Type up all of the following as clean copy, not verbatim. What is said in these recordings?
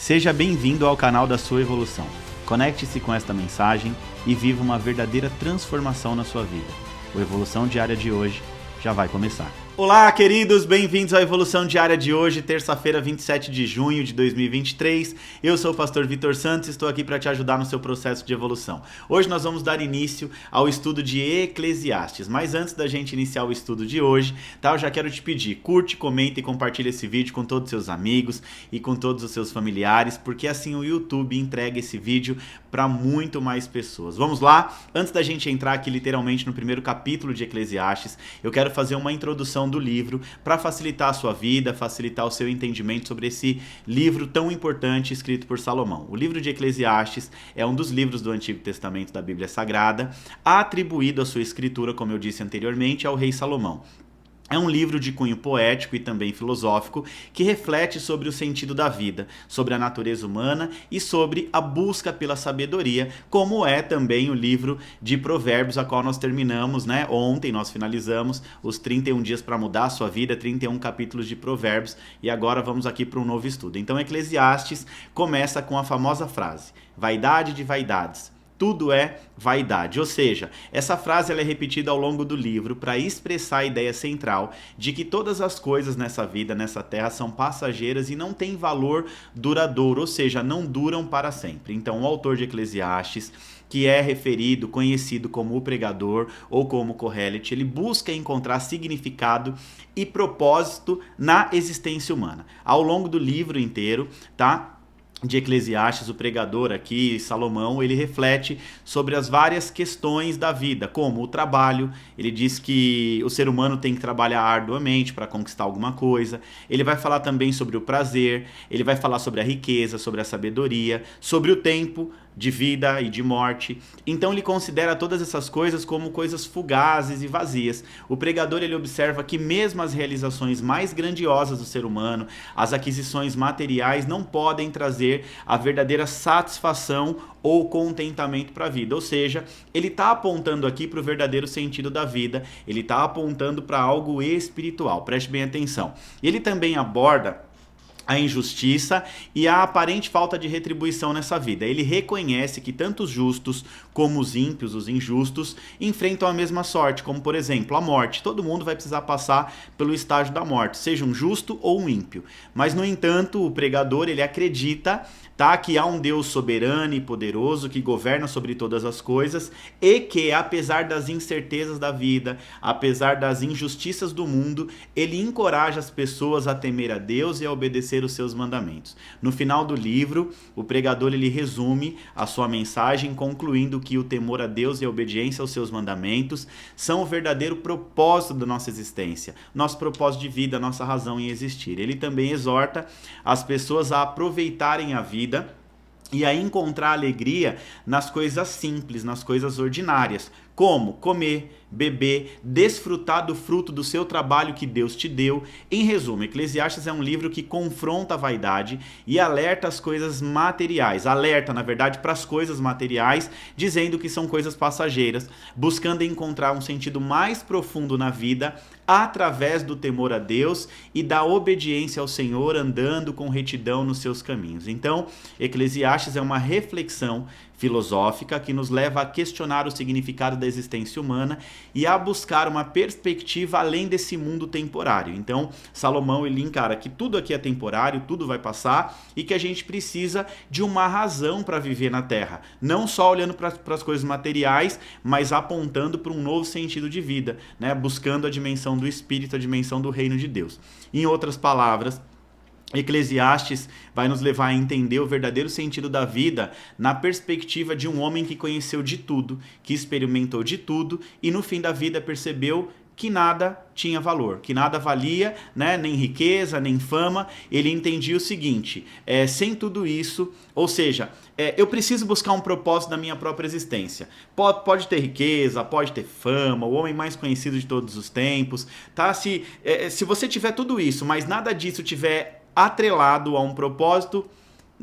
Seja bem-vindo ao canal da sua evolução. Conecte-se com esta mensagem e viva uma verdadeira transformação na sua vida. O Evolução Diária de hoje já vai começar. Olá, queridos, bem-vindos à Evolução Diária de hoje, terça-feira, 27 de junho de 2023. Eu sou o pastor Vitor Santos e estou aqui para te ajudar no seu processo de evolução. Hoje nós vamos dar início ao estudo de Eclesiastes, mas antes da gente iniciar o estudo de hoje, eu já quero te pedir, curte, comenta e compartilha esse vídeo com todos os seus amigos e com todos os seus familiares, porque assim o YouTube entrega esse vídeo para muito mais pessoas. Vamos lá? Antes da gente entrar aqui literalmente no primeiro capítulo de Eclesiastes, eu quero fazer uma introdução do livro para facilitar a sua vida, facilitar o seu entendimento sobre esse livro tão importante escrito por Salomão. O livro de Eclesiastes é um dos livros do Antigo Testamento da Bíblia Sagrada, atribuído a sua escritura, como eu disse anteriormente, ao rei Salomão. É um livro de cunho poético e também filosófico que reflete sobre o sentido da vida, sobre a natureza humana e sobre a busca pela sabedoria, como é também o livro de Provérbios, a qual nós terminamos, ontem nós finalizamos os 31 dias para mudar a sua vida, 31 capítulos de Provérbios, e agora vamos aqui para um novo estudo. Então Eclesiastes começa com a famosa frase: vaidade de vaidades, tudo é vaidade. Ou seja, essa frase ela é repetida ao longo do livro para expressar a ideia central de que todas as coisas nessa vida, nessa terra, são passageiras e não têm valor duradouro, ou seja, não duram para sempre. Então, o autor de Eclesiastes, que é referido, conhecido como o pregador ou como Kohelet, ele busca encontrar significado e propósito na existência humana. Ao longo do livro inteiro, de Eclesiastes, o pregador aqui, Salomão, ele reflete sobre as várias questões da vida, como o trabalho. Ele diz que o ser humano tem que trabalhar arduamente para conquistar alguma coisa. Ele vai falar também sobre o prazer, ele vai falar sobre a riqueza, sobre a sabedoria, sobre o tempo de vida e de morte. Então ele considera todas essas coisas como coisas fugazes e vazias. O pregador ele observa que mesmo as realizações mais grandiosas do ser humano, as aquisições materiais não podem trazer a verdadeira satisfação ou contentamento para a vida. Ou seja, ele está apontando aqui para o verdadeiro sentido da vida, ele está apontando para algo espiritual. Preste bem atenção. Ele também aborda a injustiça e a aparente falta de retribuição nessa vida. Ele reconhece que tanto os justos como os ímpios, os injustos, enfrentam a mesma sorte, como por exemplo a morte. Todo mundo vai precisar passar pelo estágio da morte, seja um justo ou um ímpio. Mas no entanto, o pregador ele acredita que há um Deus soberano e poderoso que governa sobre todas as coisas e que, apesar das incertezas da vida, apesar das injustiças do mundo, ele encoraja as pessoas a temer a Deus e a obedecer os seus mandamentos. No final do livro, o pregador ele resume a sua mensagem concluindo que o temor a Deus e a obediência aos seus mandamentos são o verdadeiro propósito da nossa existência, nosso propósito de vida, nossa razão em existir. Ele também exorta as pessoas a aproveitarem a vida e a encontrar alegria nas coisas simples, nas coisas ordinárias, como comer, beber, desfrutar do fruto do seu trabalho que Deus te deu. Em resumo, Eclesiastes é um livro que confronta a vaidade e alerta as coisas materiais, na verdade, para as coisas materiais, dizendo que são coisas passageiras, buscando encontrar um sentido mais profundo na vida através do temor a Deus e da obediência ao Senhor, andando com retidão nos seus caminhos. Então, Eclesiastes é uma reflexão filosófica que nos leva a questionar o significado da existência humana e a buscar uma perspectiva além desse mundo temporário. Então, Salomão ele encara que tudo aqui é temporário, tudo vai passar e que a gente precisa de uma razão para viver na Terra, não só olhando para as coisas materiais, mas apontando para um novo sentido de vida, buscando a dimensão do Espírito, a dimensão do reino de Deus. Em outras palavras, Eclesiastes vai nos levar a entender o verdadeiro sentido da vida na perspectiva de um homem que conheceu de tudo, que experimentou de tudo e no fim da vida percebeu que nada tinha valor, que nada valia, nem riqueza, nem fama. Ele entendia o seguinte, sem tudo isso, ou seja, eu preciso buscar um propósito na minha própria existência. Pode ter riqueza, pode ter fama, o homem mais conhecido de todos os tempos, Se você tiver tudo isso, mas nada disso tiver atrelado a um propósito,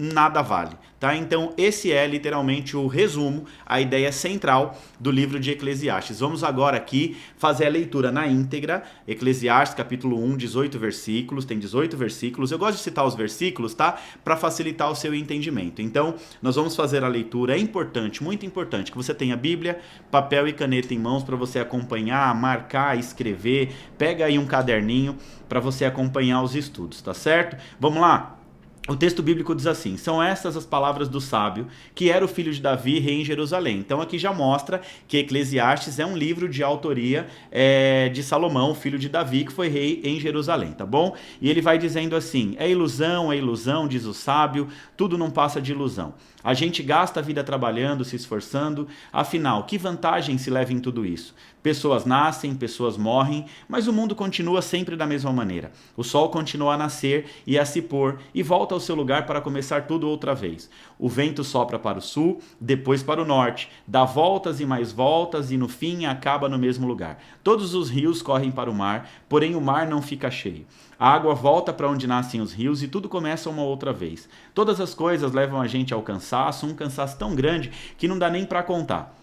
nada vale, tá? Então esse é literalmente o resumo, a ideia central do livro de Eclesiastes. Vamos agora aqui fazer a leitura na íntegra. Eclesiastes capítulo 1, 18 versículos, tem 18 versículos. Eu gosto de citar os versículos, tá? Para facilitar o seu entendimento. Então nós vamos fazer a leitura. É importante, muito importante, que você tenha Bíblia, papel e caneta em mãos para você acompanhar, marcar, escrever. Pega aí um caderninho para você acompanhar os estudos, tá certo? Vamos lá? O texto bíblico diz assim: são estas as palavras do sábio, que era o filho de Davi, rei em Jerusalém. Então aqui já mostra que Eclesiastes é um livro de autoria de Salomão, filho de Davi, que foi rei em Jerusalém, tá bom? E ele vai dizendo assim: é ilusão, diz o sábio, tudo não passa de ilusão. A gente gasta a vida trabalhando, se esforçando, afinal, que vantagem se leva em tudo isso? Pessoas nascem, pessoas morrem, mas o mundo continua sempre da mesma maneira. O sol continua a nascer e a se pôr e volta ao seu lugar para começar tudo outra vez. O vento sopra para o sul, depois para o norte, dá voltas e mais voltas e no fim acaba no mesmo lugar. Todos os rios correm para o mar, porém o mar não fica cheio. A água volta para onde nascem os rios e tudo começa uma outra vez. Todas as coisas levam a gente ao cansaço, um cansaço tão grande que não dá nem para contar.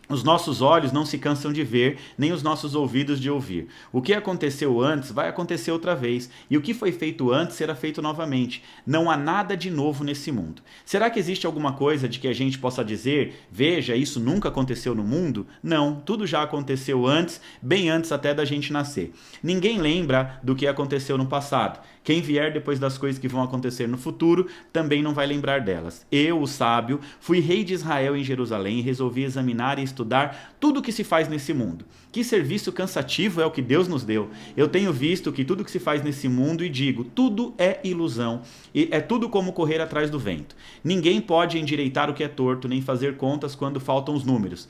Os nossos olhos não se cansam de ver, nem os nossos ouvidos de ouvir. O que aconteceu antes vai acontecer outra vez, e o que foi feito antes será feito novamente. Não há nada de novo nesse mundo. Será que existe alguma coisa de que a gente possa dizer, veja, isso nunca aconteceu no mundo? Não, tudo já aconteceu antes, bem antes até da gente nascer. Ninguém lembra do que aconteceu no passado. Quem vier depois das coisas que vão acontecer no futuro, também não vai lembrar delas. Eu, o sábio, fui rei de Israel em Jerusalém e resolvi examinar e estudar tudo o que se faz nesse mundo. Que serviço cansativo é o que Deus nos deu. Eu tenho visto que tudo que se faz nesse mundo e digo, tudo é ilusão. E é tudo como correr atrás do vento. Ninguém pode endireitar o que é torto, nem fazer contas quando faltam os números.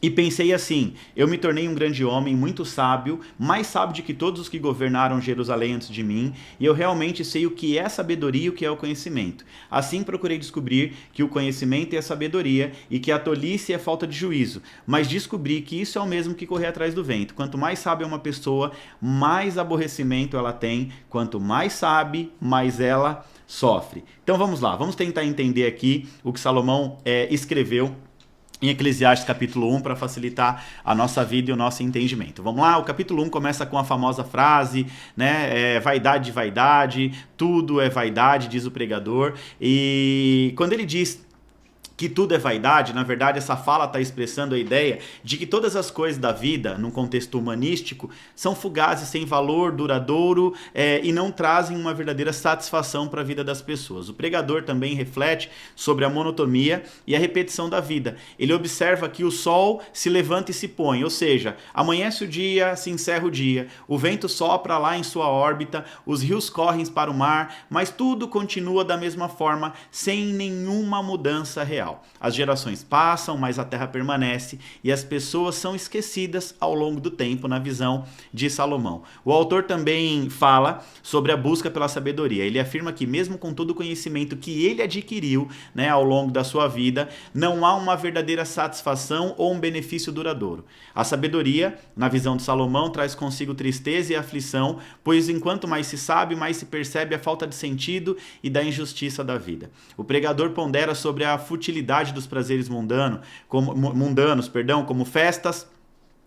E pensei assim, eu me tornei um grande homem, muito sábio, mais sábio do que todos os que governaram Jerusalém antes de mim, e eu realmente sei o que é sabedoria e o que é o conhecimento. Assim procurei descobrir que o conhecimento é a sabedoria e que a tolice é falta de juízo, mas descobri que isso é o mesmo que correr atrás do vento. Quanto mais sábia é uma pessoa, mais aborrecimento ela tem, quanto mais sabe, mais ela sofre. Então vamos lá, vamos tentar entender aqui o que Salomão escreveu em Eclesiastes capítulo 1 para facilitar a nossa vida e o nosso entendimento. Vamos lá, o capítulo 1 começa com a famosa frase, né, vaidade, vaidade, tudo é vaidade, diz o pregador, e quando ele diz que tudo é vaidade, na verdade essa fala está expressando a ideia de que todas as coisas da vida, num contexto humanístico, são fugazes, sem valor, duradouro e não trazem uma verdadeira satisfação para a vida das pessoas. O pregador também reflete sobre a monotonia e a repetição da vida. Ele observa que o sol se levanta e se põe, ou seja, amanhece o dia, se encerra o dia, o vento sopra lá em sua órbita, os rios correm para o mar, mas tudo continua da mesma forma, sem nenhuma mudança real. As gerações passam, mas a terra permanece e as pessoas são esquecidas ao longo do tempo, na visão de Salomão. O autor também fala sobre a busca pela sabedoria. Ele afirma que mesmo com todo o conhecimento que ele adquiriu, né, ao longo da sua vida, não há uma verdadeira satisfação ou um benefício duradouro. A sabedoria, na visão de Salomão, traz consigo tristeza e aflição, pois enquanto mais se sabe, mais se percebe a falta de sentido e da injustiça da vida. O pregador pondera sobre a futilidade dos prazeres mundanos, como festas,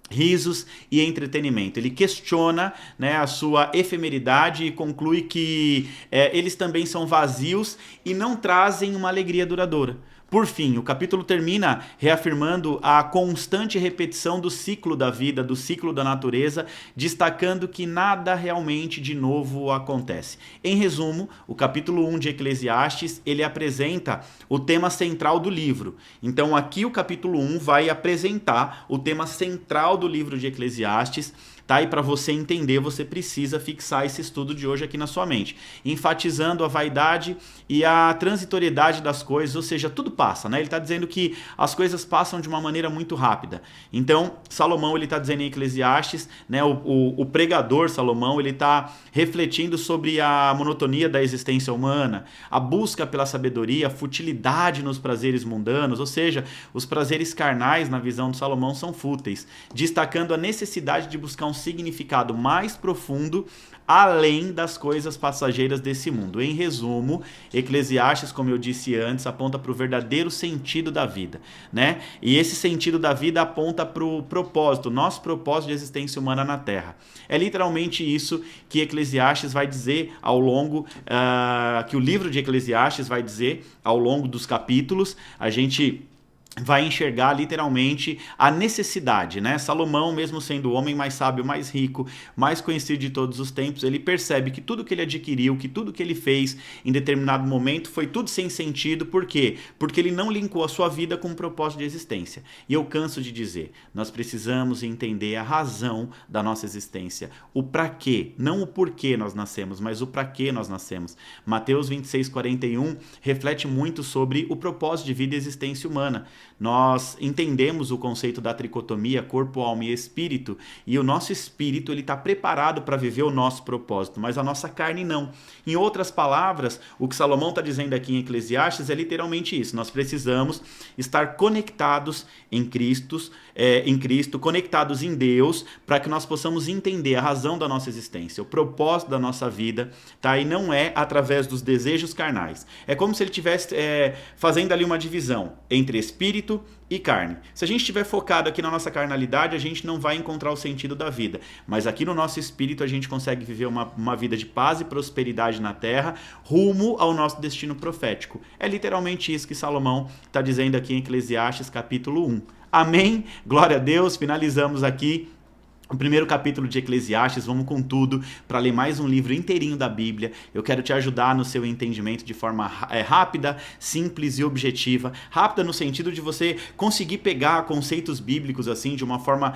risos e entretenimento. Ele questiona, né, a sua efemeridade e conclui que eles também são vazios e não trazem uma alegria duradoura. Por fim, o capítulo termina reafirmando a constante repetição do ciclo da vida, do ciclo da natureza, destacando que nada realmente de novo acontece. Em resumo, o capítulo 1 de Eclesiastes, ele apresenta o tema central do livro. Então aqui o capítulo 1 vai apresentar o tema central do livro de Eclesiastes, tá? E para você entender, você precisa fixar esse estudo de hoje aqui na sua mente, enfatizando a vaidade e a transitoriedade das coisas, ou seja, tudo passa, né? Ele está dizendo que as coisas passam de uma maneira muito rápida. Então, Salomão, ele está dizendo em Eclesiastes, né? O pregador Salomão, ele está refletindo sobre a monotonia da existência humana, a busca pela sabedoria, a futilidade nos prazeres mundanos, ou seja, os prazeres carnais, na visão de Salomão, são fúteis, destacando a necessidade de buscar um significado mais profundo além das coisas passageiras desse mundo. Em resumo, Eclesiastes, como eu disse antes, aponta para o verdadeiro sentido da vida, né? E esse sentido da vida aponta para o propósito, nosso propósito de existência humana na Terra. É literalmente isso que Eclesiastes vai dizer ao longo, que o livro de Eclesiastes vai dizer ao longo dos capítulos. A gente vai enxergar literalmente a necessidade, né? Salomão, mesmo sendo o homem mais sábio, mais rico, mais conhecido de todos os tempos, ele percebe que tudo que ele adquiriu, que tudo que ele fez em determinado momento foi tudo sem sentido. Por quê? Porque ele não linkou a sua vida com um propósito de existência. E eu canso de dizer, nós precisamos entender a razão da nossa existência, o para quê, não o porquê nós nascemos, mas o para quê nós nascemos. Mateus 26:41 reflete muito sobre o propósito de vida e existência humana. Nós entendemos o conceito da tricotomia, corpo, alma e espírito, e o nosso espírito está preparado para viver o nosso propósito, mas a nossa carne não. Em outras palavras, o que Salomão está dizendo aqui em Eclesiastes é literalmente isso. Nós precisamos estar conectados em Cristo, conectados em Deus, para que nós possamos entender a razão da nossa existência, o propósito da nossa vida, tá? E não é através dos desejos carnais. É como se ele estivesse fazendo ali uma divisão entre espírito e carne. Se a gente estiver focado aqui na nossa carnalidade, a gente não vai encontrar o sentido da vida. Mas aqui no nosso espírito a gente consegue viver uma vida de paz e prosperidade na terra, rumo ao nosso destino profético. É literalmente isso que Salomão está dizendo aqui em Eclesiastes capítulo 1. Amém? Glória a Deus. Finalizamos aqui o primeiro capítulo de Eclesiastes. Vamos com tudo para ler mais um livro inteirinho da Bíblia. Eu quero te ajudar no seu entendimento de forma rápida, simples e objetiva. Rápida no sentido de você conseguir pegar conceitos bíblicos assim de uma forma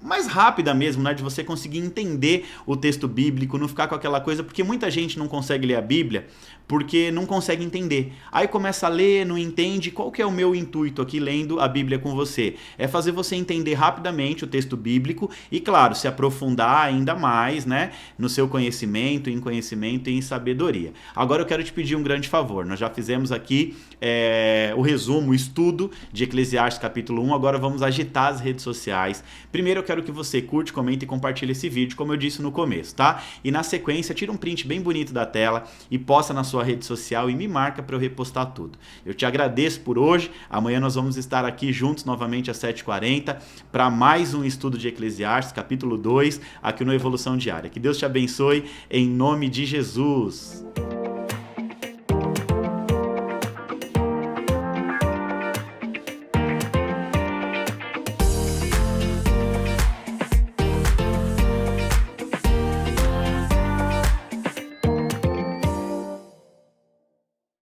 mais rápida mesmo, né? De você conseguir entender o texto bíblico, não ficar com aquela coisa, porque muita gente não consegue ler a Bíblia porque não consegue entender. Aí começa a ler, não entende. Qual que é o meu intuito aqui lendo a Bíblia com você? É fazer você entender rapidamente o texto bíblico e, claro, se aprofundar ainda mais, né, no seu conhecimento, em conhecimento e em sabedoria. Agora eu quero te pedir um grande favor. Nós já fizemos aqui o resumo, o estudo de Eclesiastes capítulo 1. Agora vamos agitar as redes sociais. Primeiro eu quero que você curte, comente e compartilhe esse vídeo, como eu disse no começo, tá? E na sequência, tira um print bem bonito da tela e posta na sua rede social e me marca para eu repostar tudo. Eu te agradeço por hoje. Amanhã nós vamos estar aqui juntos novamente às 7h40 para mais um estudo de Eclesiastes, capítulo 2, aqui no Evolução Diária. Que Deus te abençoe em nome de Jesus.